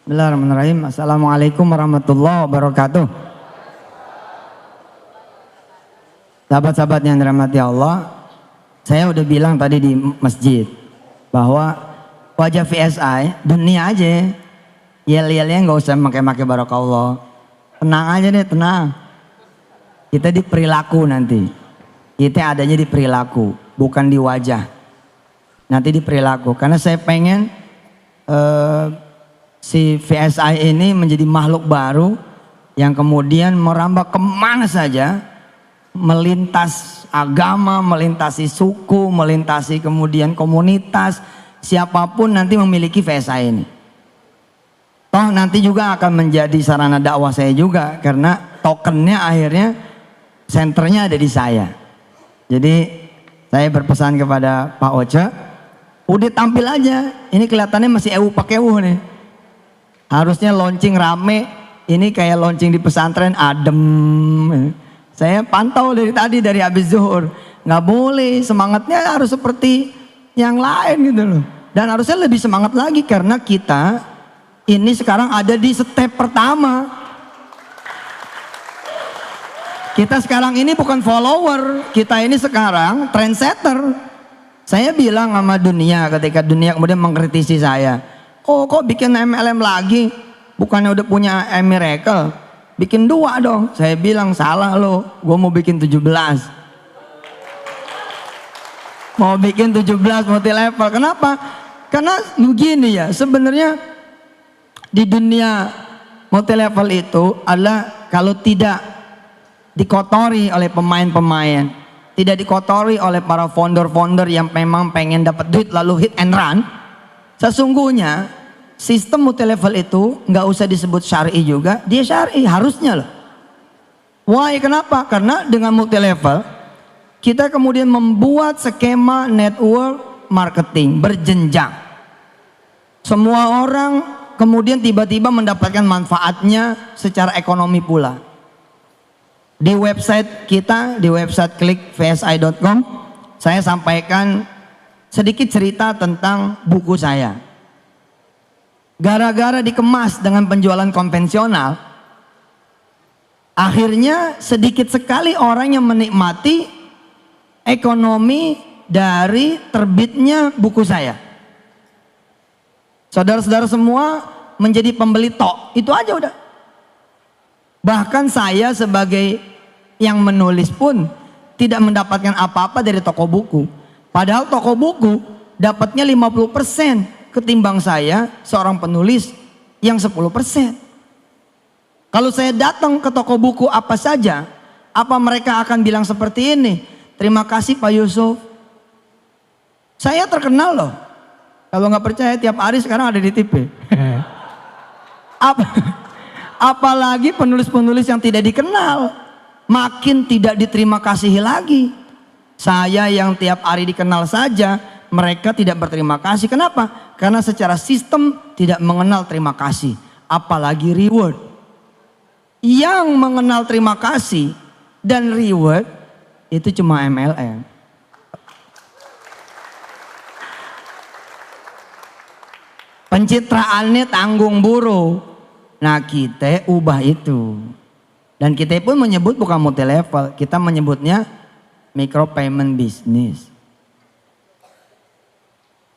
Bismillahirrahmanirrahim. Assalamualaikum warahmatullahi wabarakatuh. Sahabat-sahabat yang dirahmati Allah, saya udah bilang tadi di masjid bahwa wajah VSI dunia aja, yel-yelnya nggak usah pakai barakallah. Tenang aja deh, tenang. Kita di perilaku nanti. Kita adanya di perilaku, bukan di wajah. Nanti di perilaku. Karena saya pengen si VSI ini menjadi makhluk baru yang kemudian merambah kemana saja, melintas agama, melintasi suku, melintasi kemudian komunitas, siapapun nanti memiliki VSI ini. Toh nanti juga akan menjadi sarana dakwah saya juga, karena tokennya akhirnya senternya ada di saya. Jadi saya berpesan kepada Pak Oce, udah tampil aja, ini kelihatannya masih pakai nih. Harusnya launching rame, ini kayak launching di pesantren adem. Saya pantau dari tadi, dari habis zuhur. Nggak boleh, semangatnya harus seperti yang lain gitu loh. Dan harusnya lebih semangat lagi karena kita ini sekarang ada di step pertama. Kita sekarang ini bukan follower, kita ini sekarang trendsetter. Saya bilang sama dunia ketika dunia kemudian mengkritisi saya. Oh kok bikin MLM lagi? Bukannya udah punya Miracle? Bikin 2 dong. Saya bilang salah lo, gue mau bikin 17. Mau bikin 17 multi level. Kenapa? Karena begini ya, sebenarnya di dunia multi level itu adalah kalau tidak dikotori oleh pemain-pemain, tidak dikotori oleh para founder-founder yang memang pengen dapat duit lalu hit and run, sesungguhnya sistem multi level itu nggak usah disebut syar'i juga, dia syar'i harusnya loh. Why? Kenapa? Karena dengan multi level kita kemudian membuat skema network marketing berjenjang. Semua orang kemudian tiba-tiba mendapatkan manfaatnya secara ekonomi pula. Di website kita, di website klikvsi.com, saya sampaikan sedikit cerita tentang buku saya. Gara-gara dikemas dengan penjualan konvensional, akhirnya sedikit sekali orang yang menikmati ekonomi dari terbitnya buku saya. Saudara-saudara semua menjadi pembeli tok, itu aja udah. Bahkan saya sebagai yang menulis pun tidak mendapatkan apa-apa dari toko buku. Padahal toko buku dapatnya 50% ketimbang saya seorang penulis yang 10%. Kalau saya datang ke toko buku apa saja, apa mereka akan bilang seperti ini? Terima kasih Pak Yusuf. Saya terkenal loh. Kalau nggak percaya tiap hari sekarang ada di TV. Apalagi penulis-penulis yang tidak dikenal, makin tidak diterima kasihi lagi. Saya yang tiap hari dikenal saja, mereka tidak berterima kasih. Kenapa? Karena secara sistem tidak mengenal terima kasih, apalagi reward. Yang mengenal terima kasih dan reward itu cuma MLM. Pencitraannya tanggung buruh. Nah kita ubah itu. Dan kita pun menyebut bukan multi level, kita menyebutnya micro payment business.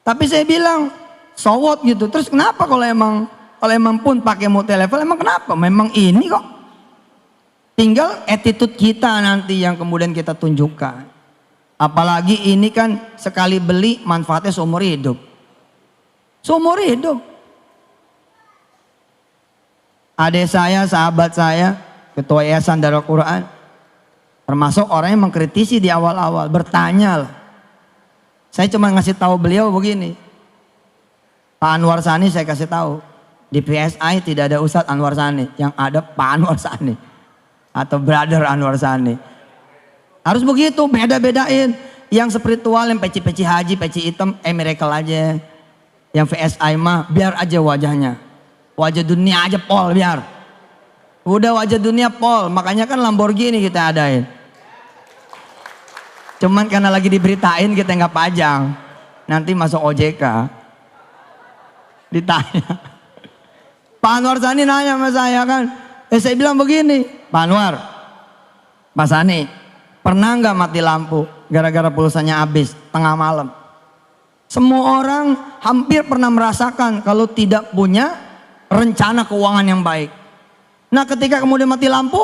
Tapi saya bilang so what gitu. Terus kenapa kalau emang pun pakai multi level, emang kenapa? Memang ini kok. Tinggal attitude kita nanti yang kemudian kita tunjukkan. Apalagi ini kan sekali beli manfaatnya seumur hidup. Seumur hidup. Adik saya, sahabat saya, ketua Yayasan Darul Quran, termasuk orang yang mengkritisi di awal-awal, bertanya lah. Saya cuma ngasih tahu beliau begini, Pak Anwar Sani saya kasih tahu, di PSI tidak ada Ustadz Anwar Sani, yang ada Pak Anwar Sani atau Brother Anwar Sani. Harus begitu, beda-bedain. Yang spiritual, yang peci-peci haji, peci hitam, Miracle aja. Yang VSI mah biar aja wajahnya. Wajah dunia aja pol biar. Udah wajah dunia pol, makanya kan Lamborghini kita adain. Cuman karena lagi diberitain kita nggak pajang. Nanti masuk OJK. Ditanya. Pak Anwar Sani nanya sama saya kan. Saya bilang begini, Pak Anwar, Pak Sani, pernah nggak mati lampu gara-gara pulsanya habis tengah malam? Semua orang hampir pernah merasakan kalau tidak punya rencana keuangan yang baik. Nah ketika kemudian mati lampu,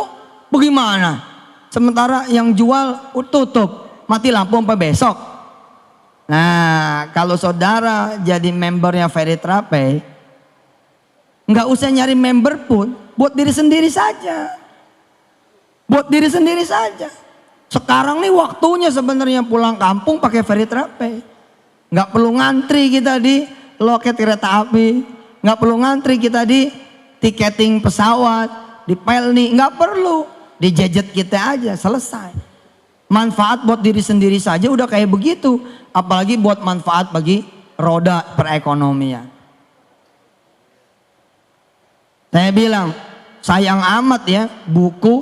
bagaimana? Sementara yang jual tutup, mati lampu sampai besok. Nah kalau saudara jadi membernya Ferry Trapey, nggak usah nyari member pun, buat diri sendiri saja. Buat diri sendiri saja. Sekarang nih waktunya sebenarnya pulang kampung pakai Ferry Trapey. Nggak perlu ngantri kita di loket kereta api, nggak perlu ngantri kita di tiketing pesawat, di Pelni, nggak perlu, di gadget kita aja selesai. Manfaat buat diri sendiri saja udah kayak begitu, apalagi buat manfaat bagi roda perekonomian. Saya bilang sayang amat ya buku